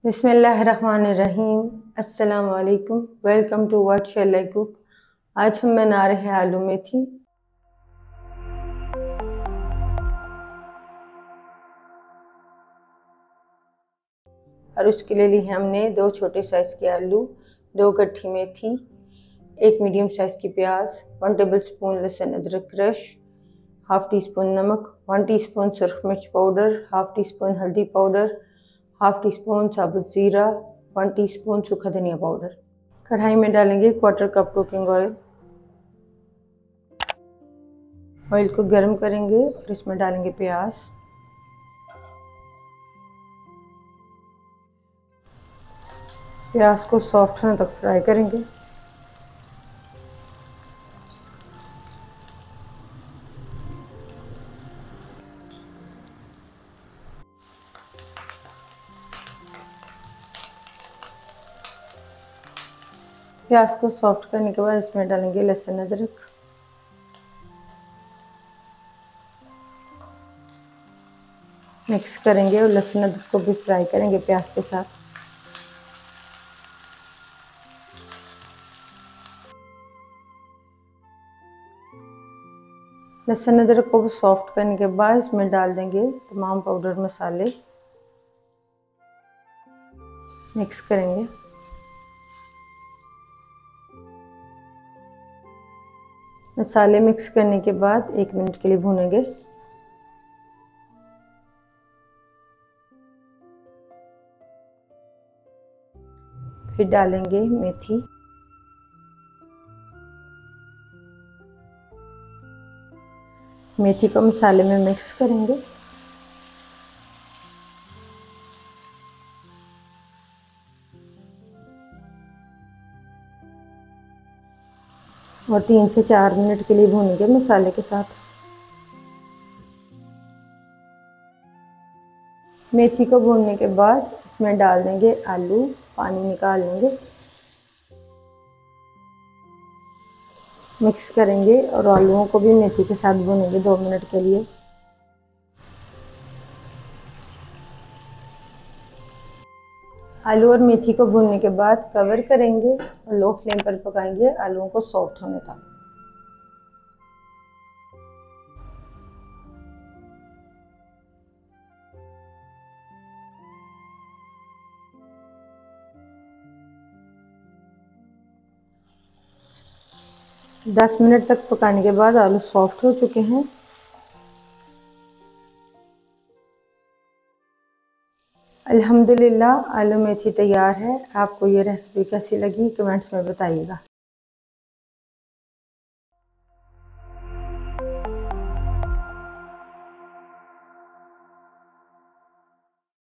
बिस्मिल्लाहिर्रहमानिर्रहीम। अस्सलाम वालेकुम। Welcome to what shall I cook. आज हम बना रहे हैं आलू मेथी। और उसके लिए लिए हमने 2 छोटे साइज़ के आलू, 2 गट्ठी मेथी, 1 मीडियम साइज़ की प्याज, 1 टेबलस्पून लहसुन अदरक क्रश, हाफ टी स्पून नमक, 1 टीस्पून सुरख मिर्च पाउडर, हाफ टी स्पून हल्दी पाउडर, हाफ टी स्पून साबुत ज़ीरा, 1 टीस्पून सूखा धनिया पाउडर। कढ़ाई में डालेंगे 1/4 कप कुकिंग ऑयल। ऑयल को गर्म करेंगे और इसमें डालेंगे प्याज। प्याज को सॉफ्ट होने तक फ्राई करेंगे। प्याज को सॉफ्ट करने के बाद इसमें डालेंगे लहसुन अदरक। मिक्स करेंगे और लहसुन अदरक को भी फ्राई करेंगे प्याज के साथ। लहसुन अदरक को सॉफ्ट करने के बाद इसमें डाल देंगे तमाम पाउडर मसाले। मिक्स करेंगे। मसाले मिक्स करने के बाद 1 मिनट के लिए भूनेंगे। फिर डालेंगे मेथी। मेथी को मसाले में मिक्स करेंगे। और 3 से 4 मिनट के लिए भूनेंगे मसाले के साथ। मेथी को भूनने के बाद इसमें डाल देंगे आलू, पानी निकाल लेंगे। मिक्स करेंगे और आलूओं को भी मेथी के साथ भूनेंगे 2 मिनट के लिए। आलू और मेथी को भूनने के बाद कवर करेंगे और लो फ्लेम पर पकाएंगे आलूओं को सॉफ्ट होने तक। दस मिनट तक पकाने के बाद आलू सॉफ्ट हो चुके हैं। अल्हम्दुलिल्लाह आलू मेथी तैयार है। आपको ये रेसिपी कैसी लगी कमेंट्स में बताइएगा।